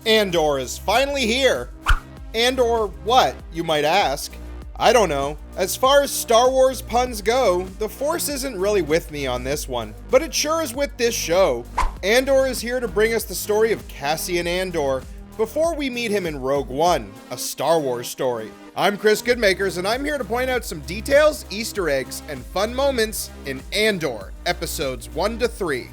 Andor is finally here. Andor what, you might ask? I don't know. As far as Star Wars puns go, the Force isn't really with me on this one, but it sure is with this show. Andor is here to bring us the story of Cassian Andor before we meet him in Rogue One, a Star Wars story. I'm Chris Goodmakers, and I'm here to point out some details, Easter eggs, and fun moments in Andor, episodes 1 to 3.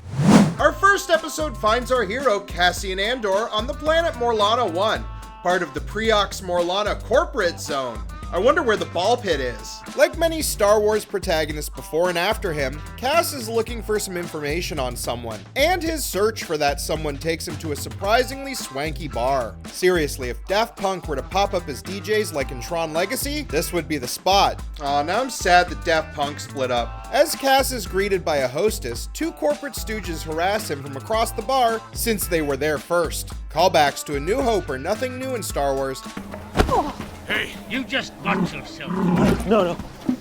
Our first episode finds our hero Cassian Andor on the planet Morlana 1, part of the Preox Morlana corporate zone. I wonder where the ball pit is. Like many Star Wars protagonists before and after him, Cass is looking for some information on someone, and his search for that someone takes him to a surprisingly swanky bar. Seriously, if Daft Punk were to pop up as DJs like in Tron Legacy, this would be the spot. Aw, now I'm sad that Daft Punk split up. As Cass is greeted by a hostess, two corporate stooges harass him from across the bar since they were there first. Callbacks to A New Hope are nothing new in Star Wars. Hey, you just got yourself. No.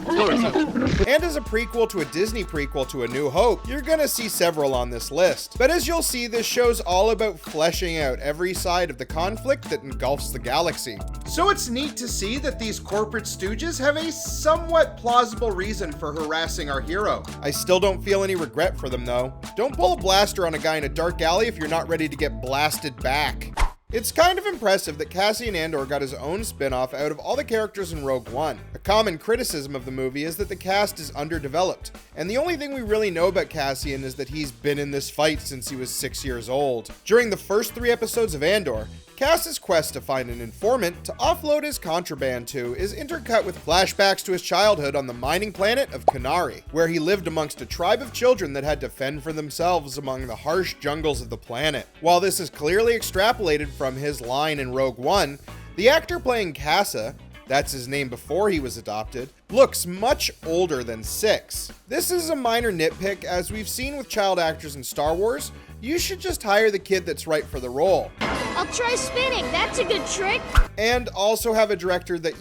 And as a prequel to a Disney prequel to A New Hope, you're gonna see several on this list. But as you'll see, this show's all about fleshing out every side of the conflict that engulfs the galaxy. So it's neat to see that these corporate stooges have a somewhat plausible reason for harassing our hero. I still don't feel any regret for them though. Don't pull a blaster on a guy in a dark alley if you're not ready to get blasted back. It's kind of impressive that Cassian Andor got his own spin-off out of all the characters in Rogue One. A common criticism of the movie is that the cast is underdeveloped, and the only thing we really know about Cassian is that he's been in this fight since he was 6 years old. During the first 3 episodes of Andor, Cass's quest to find an informant to offload his contraband to is intercut with flashbacks to his childhood on the mining planet of Kenari, where he lived amongst a tribe of children that had to fend for themselves among the harsh jungles of the planet. While this is clearly extrapolated from his line in Rogue One, the actor playing Cassa, that's his name before he was adopted, looks much older than 6. This is a minor nitpick, as we've seen with child actors in Star Wars. You should just hire the kid that's right for the role. I'll try spinning, that's a good trick. And also have a director that,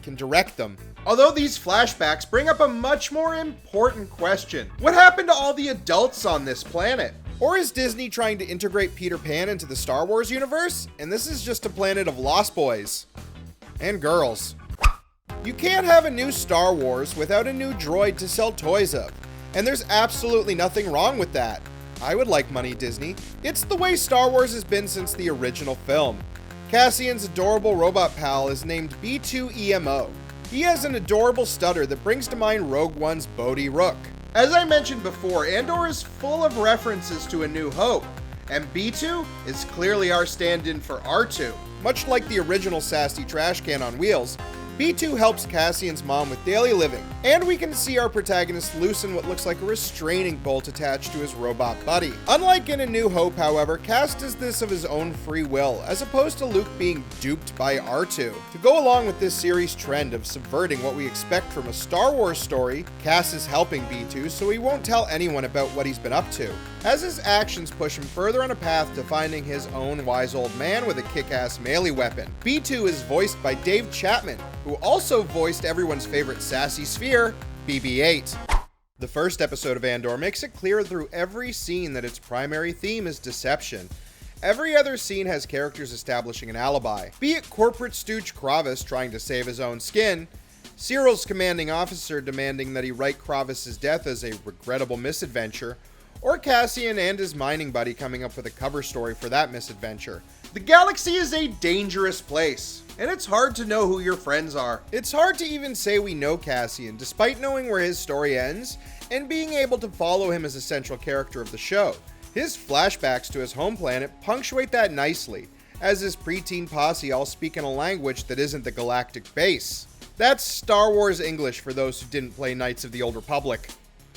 can direct them. Although these flashbacks bring up a much more important question. What happened to all the adults on this planet? Or is Disney trying to integrate Peter Pan into the Star Wars universe, and this is just a planet of lost boys and girls? You can't have a new Star Wars without a new droid to sell toys of, and there's absolutely nothing wrong with that. I would like money, Disney. It's the way Star Wars has been since the original film. Cassian's adorable robot pal is named B2EMO. He has an adorable stutter that brings to mind Rogue One's Bodhi Rook. As I mentioned before, Andor is full of references to A New Hope, and B2 is clearly our stand-in for R2. Much like the original sassy trash can on wheels, B2 helps Cassian's mom with daily living, and we can see our protagonist loosen what looks like a restraining bolt attached to his robot buddy. Unlike in A New Hope, however, Cass does this of his own free will, as opposed to Luke being duped by R2. To go along with this series' trend of subverting what we expect from a Star Wars story, Cass is helping B2 so he won't tell anyone about what he's been up to, as his actions push him further on a path to finding his own wise old man with a kick-ass melee weapon. B2 is voiced by Dave Chapman, who also voiced everyone's favorite sassy sphere, BB-8. The first episode of Andor makes it clear through every scene that its primary theme is deception. Every other scene has characters establishing an alibi, be it corporate stooge Kravis trying to save his own skin, Syril's commanding officer demanding that he write Kravis' death as a regrettable misadventure, or Cassian and his mining buddy coming up with a cover story for that misadventure. The galaxy is a dangerous place, and it's hard to know who your friends are. It's hard to even say we know Cassian, despite knowing where his story ends, and being able to follow him as a central character of the show. His flashbacks to his home planet punctuate that nicely, as his preteen posse all speak in a language that isn't the galactic base. That's Star Wars English for those who didn't play Knights of the Old Republic.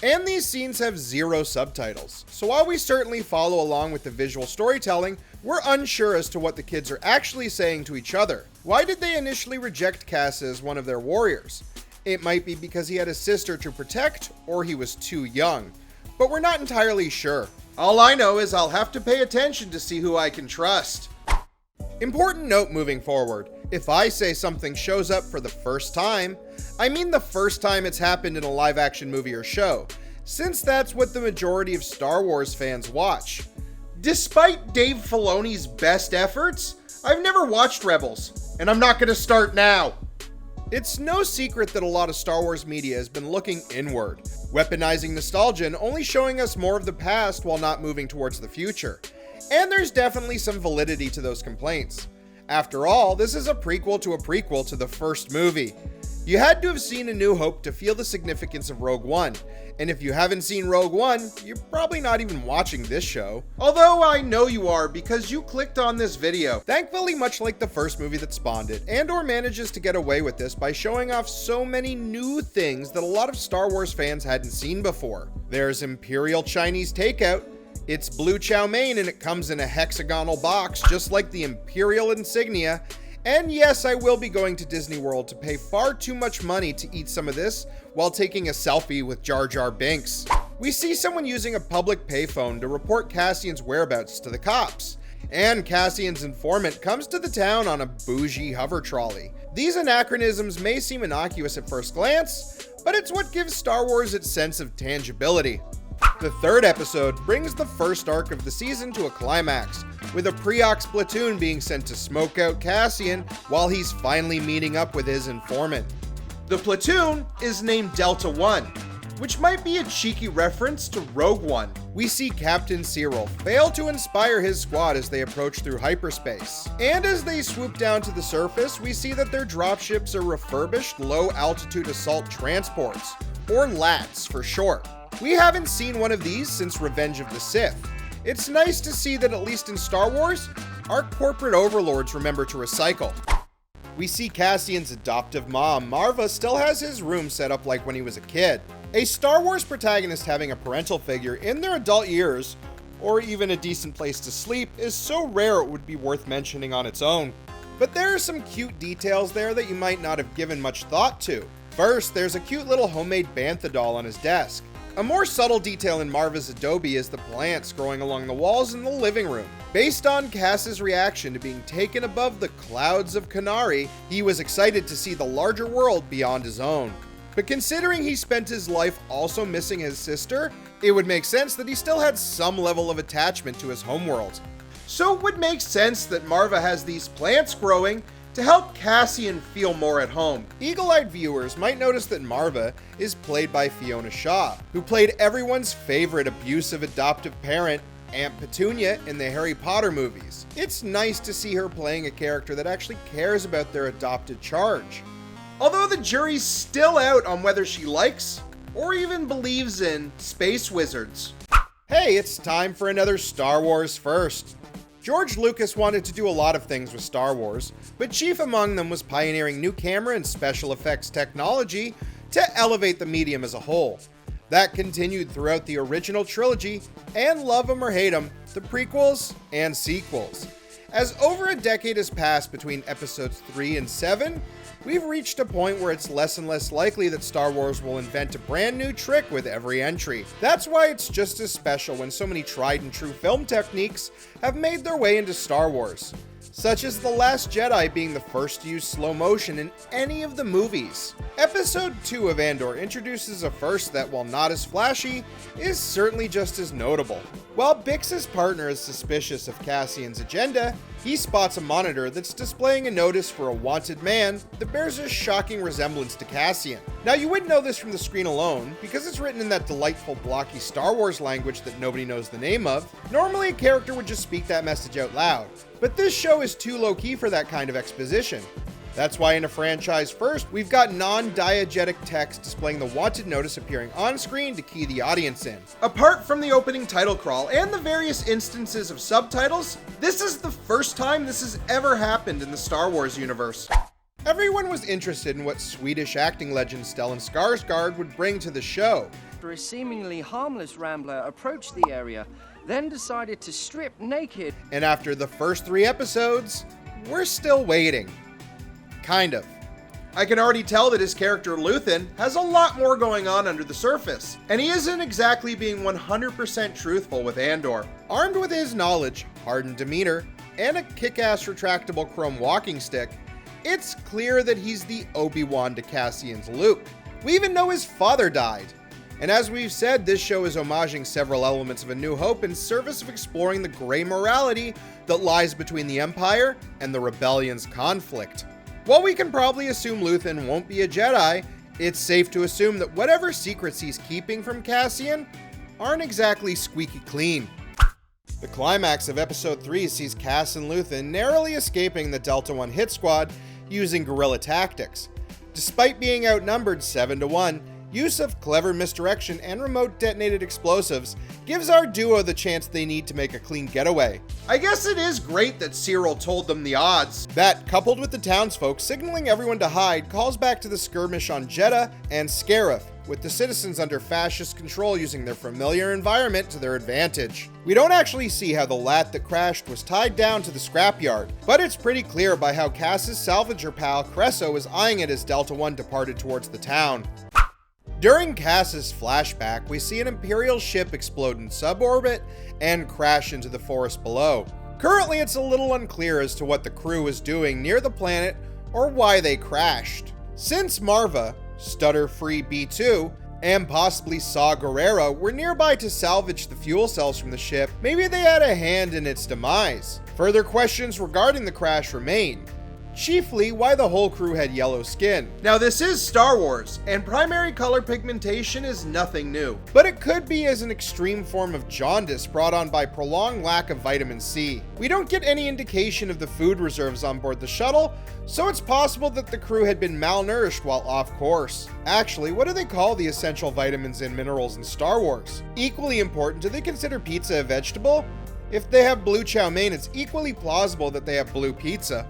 And these scenes have 0 subtitles, so while we certainly follow along with the visual storytelling, we're unsure as to what the kids are actually saying to each other. Why did they initially reject Cass as one of their warriors? It might be because he had a sister to protect, or he was too young, but we're not entirely sure. All I know is I'll have to pay attention to see who I can trust. Important note moving forward, if I say something shows up for the first time, I mean the first time it's happened in a live-action movie or show, since that's what the majority of Star Wars fans watch. Despite Dave Filoni's best efforts, I've never watched Rebels, and I'm not gonna start now. It's no secret that a lot of Star Wars media has been looking inward, weaponizing nostalgia and only showing us more of the past while not moving towards the future. And there's definitely some validity to those complaints. After all, this is a prequel to the first movie. You had to have seen A New Hope to feel the significance of Rogue One, and if you haven't seen Rogue One, you're probably not even watching this show. Although I know you are because you clicked on this video. Thankfully, much like the first movie that spawned it, Andor manages to get away with this by showing off so many new things that a lot of Star Wars fans hadn't seen before. There's Imperial Chinese Takeout. It's blue chow mein and it comes in a hexagonal box just like the Imperial insignia. And yes, I will be going to Disney World to pay far too much money to eat some of this while taking a selfie with Jar Jar Binks. We see someone using a public payphone to report Cassian's whereabouts to the cops. And Cassian's informant comes to the town on a bougie hover trolley. These anachronisms may seem innocuous at first glance, but it's what gives Star Wars its sense of tangibility. The third episode brings the first arc of the season to a climax, with a Preox platoon being sent to smoke out Cassian while he's finally meeting up with his informant. The platoon is named Delta One, which might be a cheeky reference to Rogue One. We see Captain Syril fail to inspire his squad as they approach through hyperspace. And as they swoop down to the surface, we see that their dropships are refurbished low-altitude assault transports, or LATs for short. We haven't seen one of these since Revenge of the Sith. It's nice to see that at least in Star Wars, our corporate overlords remember to recycle. We see Cassian's adoptive mom, Marva, still has his room set up like when he was a kid. A Star Wars protagonist having a parental figure in their adult years, or even a decent place to sleep, is so rare it would be worth mentioning on its own. But there are some cute details there that you might not have given much thought to. First, there's a cute little homemade bantha doll on his desk. A more subtle detail in Marva's adobe is the plants growing along the walls in the living room. Based on Cass's reaction to being taken above the clouds of Kenari, he was excited to see the larger world beyond his own. But considering he spent his life also missing his sister, it would make sense that he still had some level of attachment to his homeworld. So it would make sense that Marva has these plants growing to help Cassian feel more at home. Eagle-eyed viewers might notice that Marva is played by Fiona Shaw, who played everyone's favorite abusive adoptive parent, Aunt Petunia, in the Harry Potter movies. It's nice to see her playing a character that actually cares about their adopted charge. Although the jury's still out on whether she likes or even believes in space wizards. Hey, it's time for another Star Wars First. George Lucas wanted to do a lot of things with Star Wars, but chief among them was pioneering new camera and special effects technology to elevate the medium as a whole. That continued throughout the original trilogy, and love 'em or hate 'em, the prequels and sequels. As over a decade has passed between episodes 3 and 7, we've reached a point where it's less and less likely that Star Wars will invent a brand new trick with every entry. That's why it's just as special when so many tried and true film techniques have made their way into Star Wars, such as The Last Jedi being the first to use slow motion in any of the movies. Episode 2 of Andor introduces a first that, while not as flashy, is certainly just as notable. While Bix's partner is suspicious of Cassian's agenda, he spots a monitor that's displaying a notice for a wanted man that bears a shocking resemblance to Cassian. Now, you wouldn't know this from the screen alone, because it's written in that delightful blocky Star Wars language that nobody knows the name of. Normally, a character would just speak that message out loud, but this show is too low-key for that kind of exposition. That's why in a franchise first, we've got non-diegetic text displaying the wanted notice appearing on screen to key the audience in. Apart from the opening title crawl and the various instances of subtitles, this is the first time this has ever happened in the Star Wars universe. Everyone was interested in what Swedish acting legend Stellan Skarsgård would bring to the show. A seemingly harmless rambler approached the area, then decided to strip naked. And after the first 3 episodes, we're still waiting. Kind of. I can already tell that his character Luthan has a lot more going on under the surface, and he isn't exactly being 100% truthful with Andor. Armed with his knowledge, hardened demeanor, and a kick-ass retractable chrome walking stick, it's clear that he's the Obi-Wan to Cassian's Luke. We even know his father died. And as we've said, this show is homaging several elements of A New Hope in service of exploring the gray morality that lies between the Empire and the Rebellion's conflict. While we can probably assume Luthan won't be a Jedi, it's safe to assume that whatever secrets he's keeping from Cassian aren't exactly squeaky clean. The climax of Episode 3 sees Cass and Luthan narrowly escaping the Delta One hit squad using guerrilla tactics. Despite being outnumbered 7-1, use of clever misdirection and remote detonated explosives gives our duo the chance they need to make a clean getaway. I guess it is great that Syril told them the odds. That, coupled with the townsfolk signaling everyone to hide, calls back to the skirmish on Jeddah and Scarif, with the citizens under fascist control using their familiar environment to their advantage. We don't actually see how the lat that crashed was tied down to the scrapyard, but it's pretty clear by how Cass's salvager pal Cresso was eyeing it as Delta One departed towards the town. During Cass's flashback, we see an Imperial ship explode in suborbit and crash into the forest below. Currently, it's a little unclear as to what the crew was doing near the planet or why they crashed. Since Marva, Stutter-Free B2, and possibly Saw Gurrera were nearby to salvage the fuel cells from the ship, maybe they had a hand in its demise. Further questions regarding the crash remain. Chiefly, why the whole crew had yellow skin. Now, this is Star Wars, and primary color pigmentation is nothing new, but it could be as an extreme form of jaundice brought on by prolonged lack of vitamin C. We don't get any indication of the food reserves on board the shuttle, so it's possible that the crew had been malnourished while off course. Actually, what do they call the essential vitamins and minerals in Star Wars? Equally important, do they consider pizza a vegetable? If they have blue chow mein, it's equally plausible that they have blue pizza.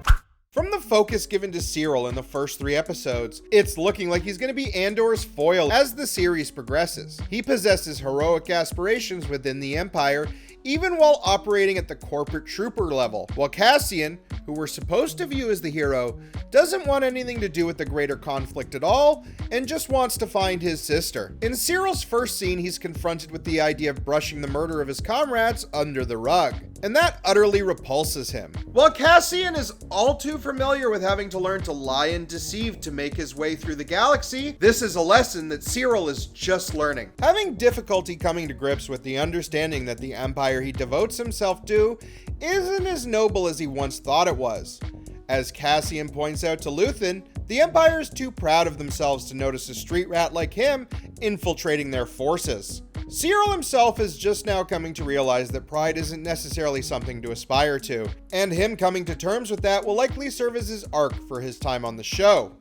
From the focus given to Syril in the first 3 episodes, it's looking like he's going to be Andor's foil as the series progresses. He possesses heroic aspirations within the Empire, even while operating at the corporate trooper level, while Cassian, who we're supposed to view as the hero, doesn't want anything to do with the greater conflict at all, and just wants to find his sister. In Syril's first scene, he's confronted with the idea of brushing the murder of his comrades under the rug, and that utterly repulses him. While Cassian is all too familiar with having to learn to lie and deceive to make his way through the galaxy, this is a lesson that Syril is just learning. Having difficulty coming to grips with the understanding that the Empire he devotes himself to isn't as noble as he once thought it was. As Cassian points out to Luthan, the Empire is too proud of themselves to notice a street rat like him infiltrating their forces. Syril himself is just now coming to realize that pride isn't necessarily something to aspire to, and him coming to terms with that will likely serve as his arc for his time on the show.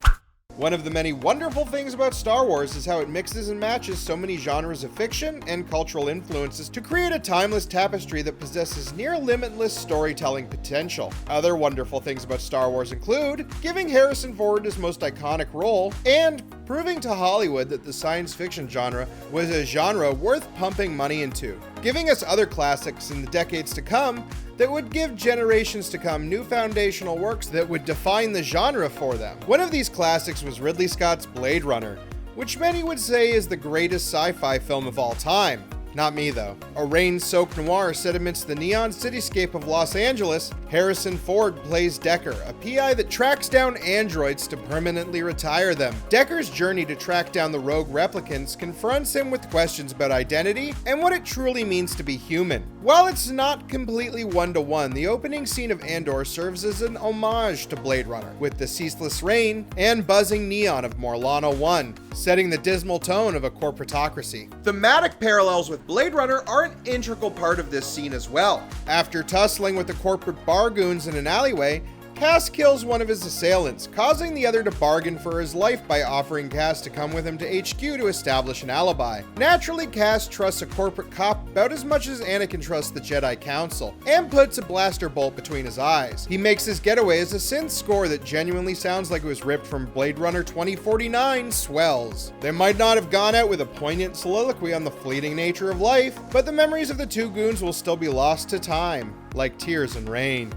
One of the many wonderful things about Star Wars is how it mixes and matches so many genres of fiction and cultural influences to create a timeless tapestry that possesses near limitless storytelling potential. Other wonderful things about Star Wars include giving Harrison Ford his most iconic role and proving to Hollywood that the science fiction genre was a genre worth pumping money into, giving us other classics in the decades to come that would give generations to come new foundational works that would define the genre for them. One of these classics was Ridley Scott's Blade Runner, which many would say is the greatest sci-fi film of all time. Not me, though. A rain-soaked noir set amidst the neon cityscape of Los Angeles, Harrison Ford plays Decker, a PI that tracks down androids to permanently retire them. Decker's journey to track down the rogue replicants confronts him with questions about identity and what it truly means to be human. While it's not completely one-to-one, the opening scene of Andor serves as an homage to Blade Runner, with the ceaseless rain and buzzing neon of Morlano 1, setting the dismal tone of a corporatocracy. Thematic parallels with Blade Runner are an integral part of this scene as well. After tussling with the corporate bargoons in an alleyway, Cass kills one of his assailants, causing the other to bargain for his life by offering Cass to come with him to HQ to establish an alibi. Naturally, Cass trusts a corporate cop about as much as Anakin trusts the Jedi Council, and puts a blaster bolt between his eyes. He makes his getaway as a synth score that genuinely sounds like it was ripped from Blade Runner 2049 swells. They might not have gone out with a poignant soliloquy on the fleeting nature of life, but the memories of the two goons will still be lost to time, like tears and rain.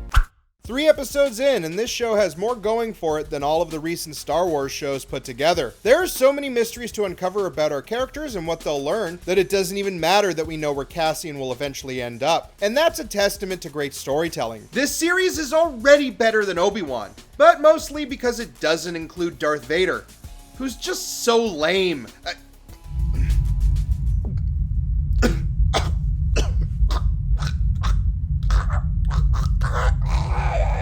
3 episodes in, and this show has more going for it than all of the recent Star Wars shows put together. There are so many mysteries to uncover about our characters and what they'll learn that it doesn't even matter that we know where Cassian will eventually end up. And that's a testament to great storytelling. This series is already better than Obi-Wan, but mostly because it doesn't include Darth Vader, who's just so lame.